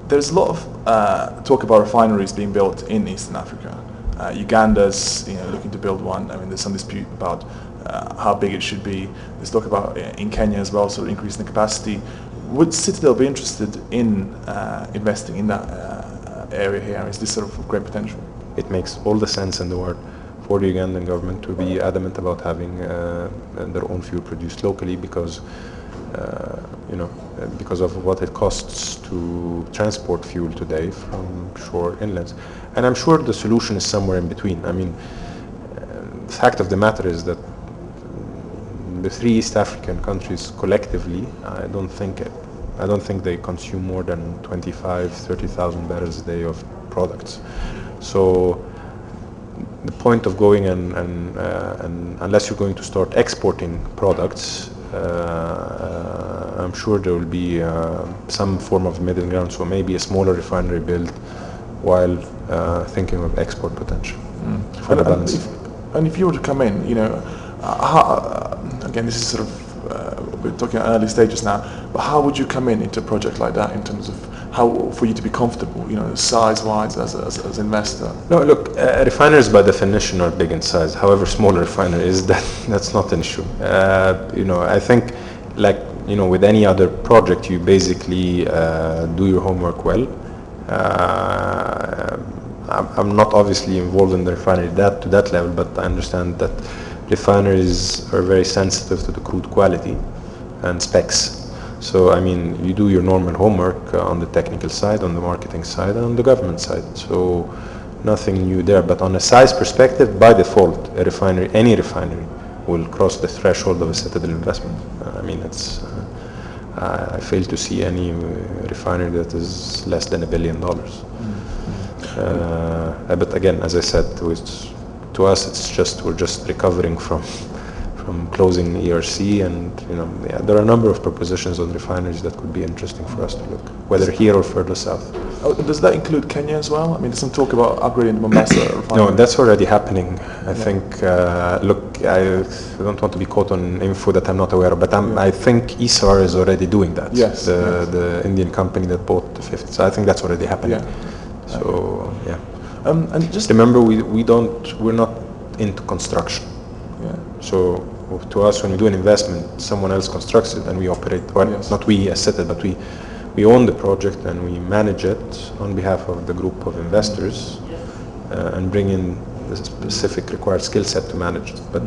there's a lot of talk about refineries being built in Eastern Africa. Uganda's looking to build one. I mean, there's some dispute about how big it should be. There's talk about in Kenya as well, sort of increasing the capacity. Would Citadel be interested in investing in that area here? Is this sort of great potential? It makes all the sense in the world for the Ugandan government to be adamant about having their own fuel produced locally because because of what it costs to transport fuel today from shore inlands. And I'm sure the solution is somewhere in between. I mean, the fact of the matter is that the three East African countries collectively, I don't think they consume more than 30,000 barrels a day of products. So the point of going and unless you're going to start exporting products, I'm sure there will be some form of middle ground, so maybe a smaller refinery built while thinking of export potential for the balance. And if you were to come in, again, this is sort of, we're talking early stages now, but how would you come into a project like that in terms of how, for you to be comfortable, size-wise as an investor? No, look, refineries by definition are big in size. However small a refinery is, that's not an issue. I think, with any other project, you basically do your homework well. I'm not obviously involved in the refinery to that level, but I understand that refineries are very sensitive to the crude quality and specs. So, I mean, you do your normal homework on the technical side, on the marketing side, and on the government side. So, nothing new there. But on a size perspective, by default, any refinery will cross the threshold of a Citadel investment. I fail to see any refinery that is less than $1 billion. But again, as I said, to us, we're just recovering from closing ERC, and there are a number of propositions on refineries that could be interesting for us to look, whether here or further south. Does that include Kenya as well? I mean, there's some talk about upgrading the Mombasa refinery. No, that's already happening. I think. Look, I don't want to be caught on info that I'm not aware of, but I think ESAR is already doing that. Yes. The Indian company that bought the fifth. So I think that's already happening. Yeah. So yeah. And just remember, we're not into construction. Yeah. So to us, when we do an investment, someone else constructs it and we operate. Well, yes. Not we as Citadel, but we own the project and we manage it on behalf of the group of investors and bring in the specific required skill set to manage it. But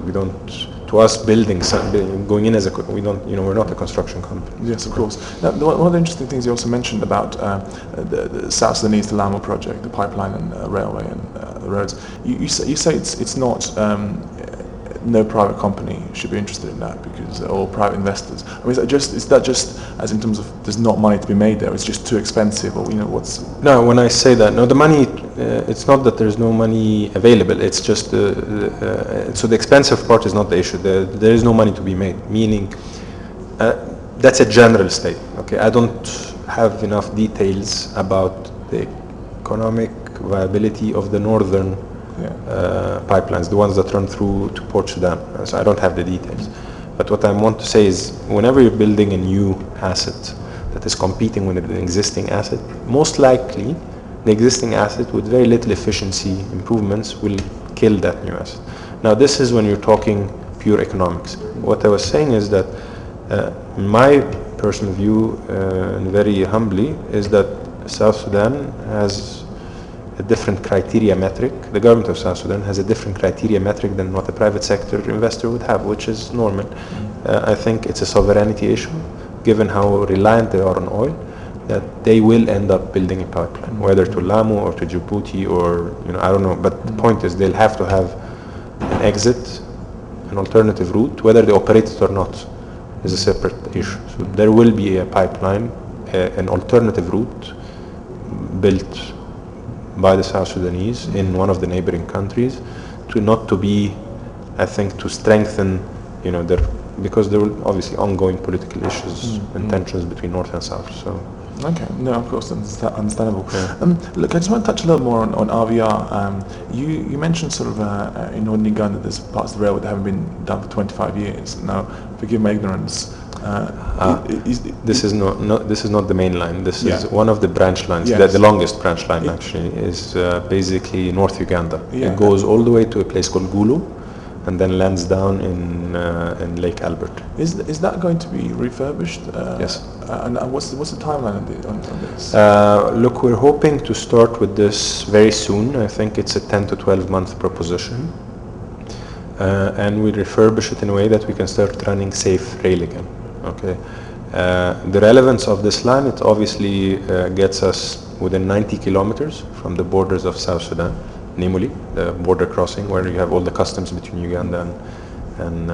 we don't. To us, going in as we're not a construction company. Yes, of course. Now, one of the interesting things you also mentioned about the South Sudanese to Lamu project, the pipeline and railway and the roads. You say it's not. No private company should be interested in that because they're all private investors. I mean, is that just as in terms of there's not money to be made there? It's just too expensive, or what's? No, when I say that, no, the money. It's not that there's no money available. It's just so the expensive part is not the issue. There is no money to be made. Meaning, that's a general statement. Okay, I don't have enough details about the economic viability of the northern. Pipelines, the ones that run through to Port Sudan. So I don't have the details. But what I want to say is, whenever you're building a new asset that is competing with an existing asset, most likely the existing asset with very little efficiency improvements will kill that new asset. Now this is when you're talking pure economics. What I was saying is that my personal view, and very humbly, is that South Sudan has a different criteria metric. The government of South Sudan has a different criteria metric than what a private sector investor would have, which is normal. I think it's a sovereignty issue, given how reliant they are on oil, that they will end up building a pipeline, whether to Lamu or to Djibouti or, I don't know. But the point is, they'll have to have an exit, an alternative route, whether they operate it or not is a separate issue. So there will be a pipeline, an alternative route built by the South Sudanese in one of the neighboring countries, to strengthen, because there will obviously ongoing political issues and tensions between North and South. So. Okay, no, of course, understandable. Yeah. Look, I just want to touch a little more on RVR. You mentioned sort of in Northern Uganda there's parts of the railway that haven't been done for 25 years. Now, forgive my ignorance, This is not the main line. This is one of the branch lines. Yes. The longest branch line actually is basically North Uganda. Yeah. It goes all the way to a place called Gulu, and then lands down in Lake Albert. Is that going to be refurbished? Yes. And what's the timeline on this? Look, we're hoping to start with this very soon. I think it's a 10 to 12 month proposition. And we refurbish it in a way that we can start running safe rail again. Okay. The relevance of this line, it obviously gets us within 90 kilometers from the borders of South Sudan, namely the border crossing where you have all the customs between Uganda and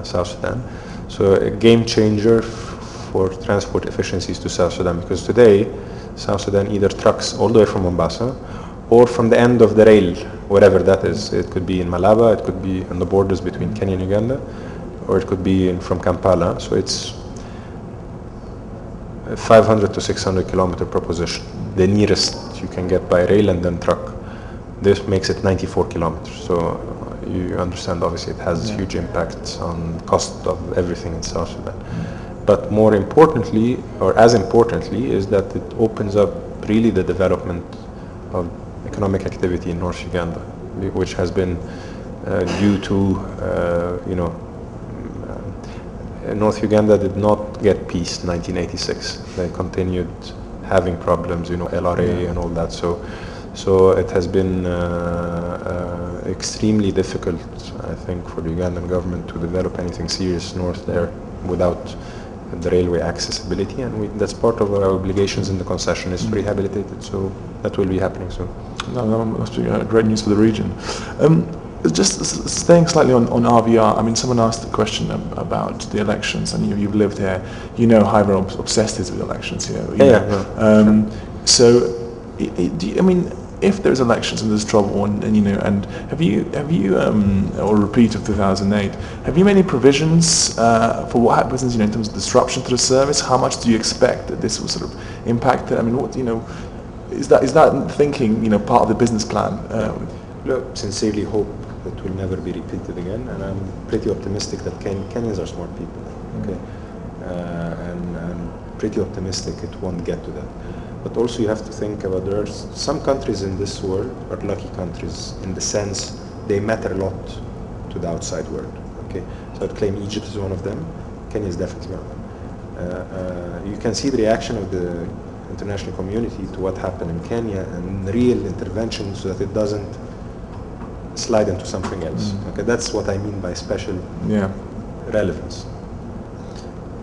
South Sudan. So a game changer for transport efficiencies to South Sudan, because today South Sudan either trucks all the way from Mombasa or from the end of the rail, wherever that is. It could be in Malaba, it could be on the borders between Kenya and Uganda, or it could be from Kampala. So it's a 500 to 600 kilometer proposition, the nearest you can get by rail and then truck. This makes it 94 kilometers. So you understand, obviously, it has huge impacts on cost of everything in South Sudan. But more importantly, or as importantly, is that it opens up really the development of economic activity in North Uganda, which has been due to, North Uganda did not get peace in 1986. They continued having problems, LRA and all that. So it has been extremely difficult, I think, for the Ugandan government to develop anything serious north there without the railway accessibility, and that's part of our obligations in the concession is to rehabilitate it. So that will be happening soon. No, that must be great news for the region. Just staying slightly on RVR, I mean, someone asked a question about the elections, and you've lived here. You know how very obsessed is with elections here. So, I mean, if there's elections and there's trouble, and have you or repeat of 2008, have you made any provisions for what happens, in terms of disruption to the service? How much do you expect that this will sort of impact it? I mean, what is that thinking part of the business plan? Look, sincerely hope that will never be repeated again, and I'm pretty optimistic that Kenyans are smart people, okay, and I'm pretty optimistic it won't get to that. But also you have to think about, there are some countries in this world are lucky countries in the sense they matter a lot to the outside world. Okay, so I'd claim Egypt is one of them. Kenya is definitely one of them. You can see the reaction of the international community to what happened in Kenya and real intervention so that it doesn't slide into something else. Okay, that's what I mean by special relevance.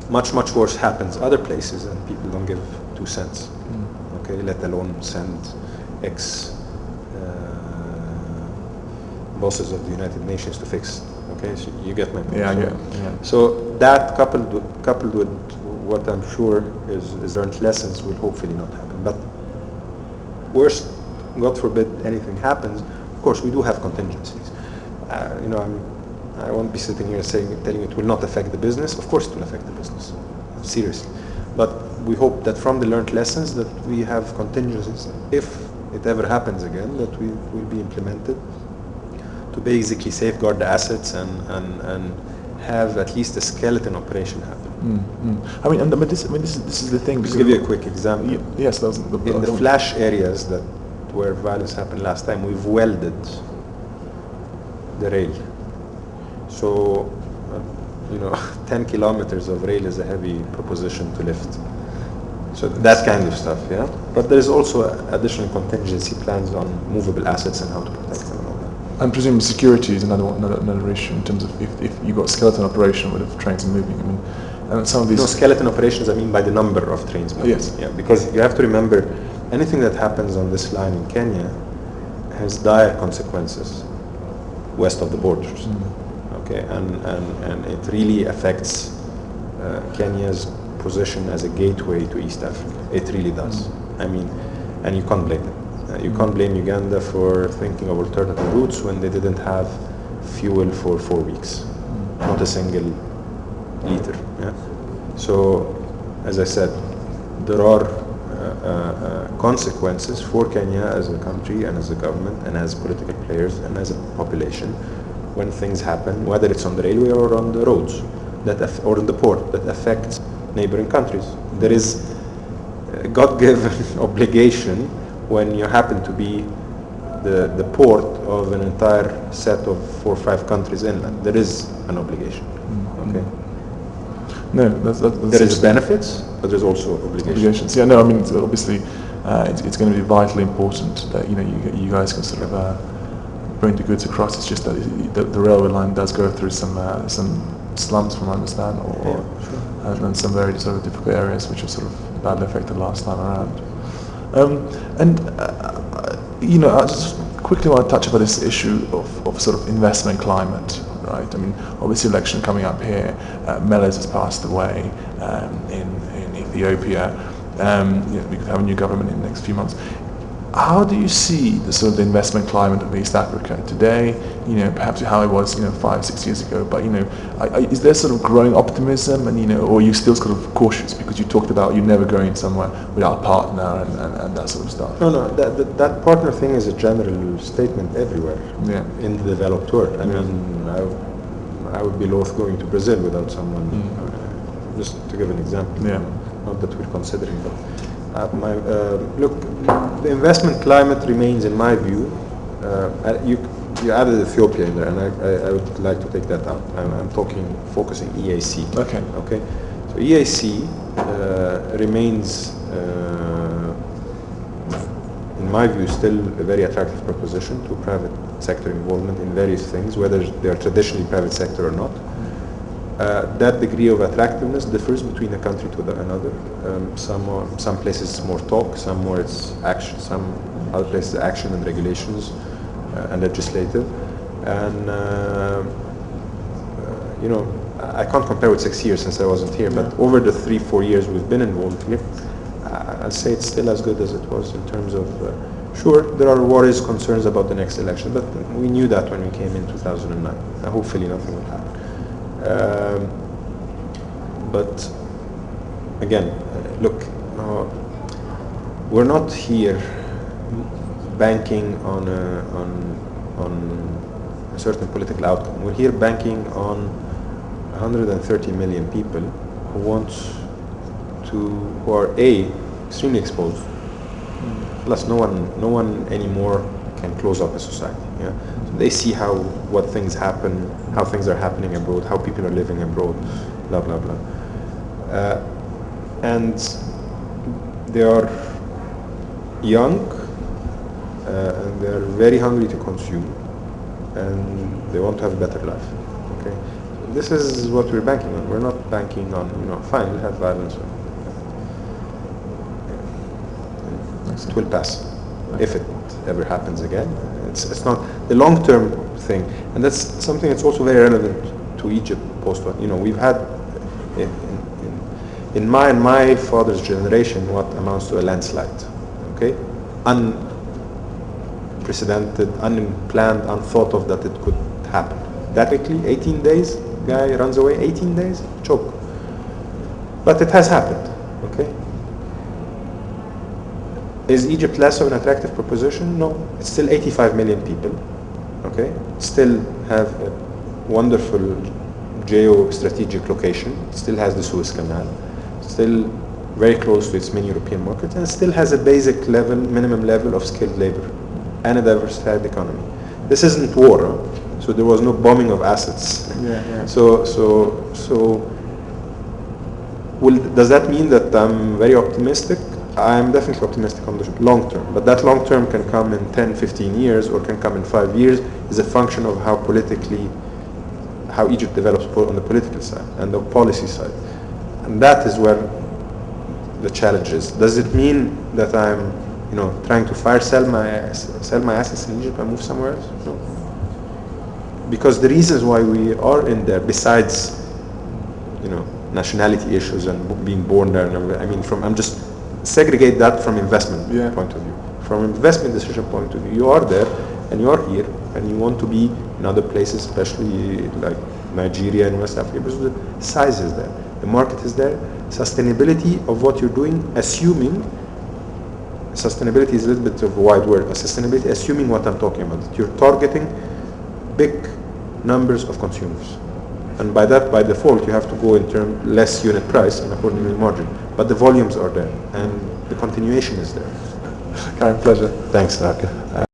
Much worse happens other places and people don't give 2 cents. Okay, let alone send ex bosses of the United Nations to fix. Okay, so you get my point. Yeah. So that coupled with what I'm sure is learned lessons will hopefully not happen. But worst, God forbid anything happens, of course we do have contingencies. I won't be sitting here telling you it will not affect the business. Of course it will affect the business, seriously. But we hope that from the learned lessons that we have contingencies, if it ever happens again, that will be implemented to basically safeguard the assets and have at least a skeleton operation happen. I mean, this is the thing. Just give you a quick example. Yes, in the flash areas where violence happened last time, we've welded the rail. So, 10 kilometers of rail is a heavy proposition to lift. So that kind of stuff, yeah. But there is also additional contingency plans on movable assets and how to protect them and all that. And presumably security is another issue in terms of if you got skeleton operation with trains moving. I mean, and some of these. No, skeleton operations, I mean by the number of trains moving. Yes. Yeah, because you have to remember, anything that happens on this line in Kenya has dire consequences west of the borders. Okay, and it really affects Kenya's position as a gateway to East Africa. It really does. I mean, and you can't blame them. You can't blame Uganda for thinking of alternative routes when they didn't have fuel for 4 weeks, not a single liter. Yeah? So, as I said, there are consequences for Kenya as a country and as a government and as political players and as a population when things happen, whether it's on the railway or on the roads. or in the port that affects neighboring countries. There is a God-given obligation when you happen to be the port of an entire set of 4 or 5 countries inland. There is an obligation. Okay. No, There is benefits, but there's also obligations. Yeah, no, I mean, obviously, it's going to be vitally important that you guys can sort of bring the goods across. It's just that the railway line does go through some slums, from what I understand, and some very sort of difficult areas which were sort of badly affected last time around. I just quickly want to touch about this issue of sort of investment climate, right? I mean, obviously election coming up here, Meles has passed away in Ethiopia. We could have a new government in the next few months. How do you see the sort of the investment climate of East Africa today? Perhaps how it was 5-6 years ago. But is there sort of growing optimism, and or are you still sort of cautious because you talked about you never going somewhere without a partner and that sort of stuff? No, that partner thing is a general statement everywhere in the developed world. I mean, I would be loath going to Brazil without someone. Just to give an example. Yeah. Not that we're considering, but look, the investment climate remains, in my view. You added Ethiopia in there, and I would like to take that out. I'm focusing EAC. Okay. Okay. So EAC remains, in my view, still a very attractive proposition to private sector involvement in various things, whether they are traditionally private sector or not. That degree of attractiveness differs between a country to another. Some places it's more talk, some more it's action, some other places action and regulations and legislative. And I can't compare with 6 years since I wasn't here, but over the 3-4 years we've been involved here, I'll say it's still as good as it was in terms of. Sure, there are worries, concerns about the next election, but we knew that when we came in 2009. Hopefully nothing will happen. But again, look, we're not here banking on a certain political outcome. We're here banking on 130 million people who are extremely exposed. Plus, no one anymore can close up a society. Yeah, so they see what things happen, how things are happening abroad, how people are living abroad, blah blah blah, and they are young and they are very hungry to consume, and they want to have a better life. Okay, so this is what we're banking on. We're not banking on fine, we'll have violence. It will pass if it ever happens again. It's not the long-term thing, and that's something that's also very relevant to Egypt post-war. We've had in my father's generation what amounts to a landslide. Okay, unprecedented, unplanned, unthought of that it could happen. That quickly, 18 days, guy runs away. 18 days, choke. But it has happened. Okay. Is Egypt less of an attractive proposition? No. It's still 85 million people. Okay. Still have a wonderful geo-strategic location. Still has the Suez Canal. Still very close to its main European markets, and still has a basic level, minimum level of skilled labor and a diversified economy. This isn't war, so there was no bombing of assets. Yeah. So does that mean that I'm very optimistic? I'm definitely optimistic on the long term, but that long term can come in 10, 15 years or can come in 5 years, is a function of how Egypt develops on the political side and the policy side. And that is where the challenge is. Does it mean that I'm trying to sell my assets in Egypt and move somewhere else? No. Because the reasons why we are in there, besides nationality issues and being born there, I'm just segregate that from investment point of view. From investment decision point of view, you are there and you are here and you want to be in other places, especially like Nigeria and West Africa, because the size is there, the market is there, sustainability of what you're doing, assuming sustainability is a little bit of a wide word, but sustainability assuming what I'm talking about, that you're targeting big numbers of consumers And by that, by default, you have to go in term less unit price and accordingly margin. But the volumes are there, and the continuation is there. Karim, pleasure. Thanks, Darka.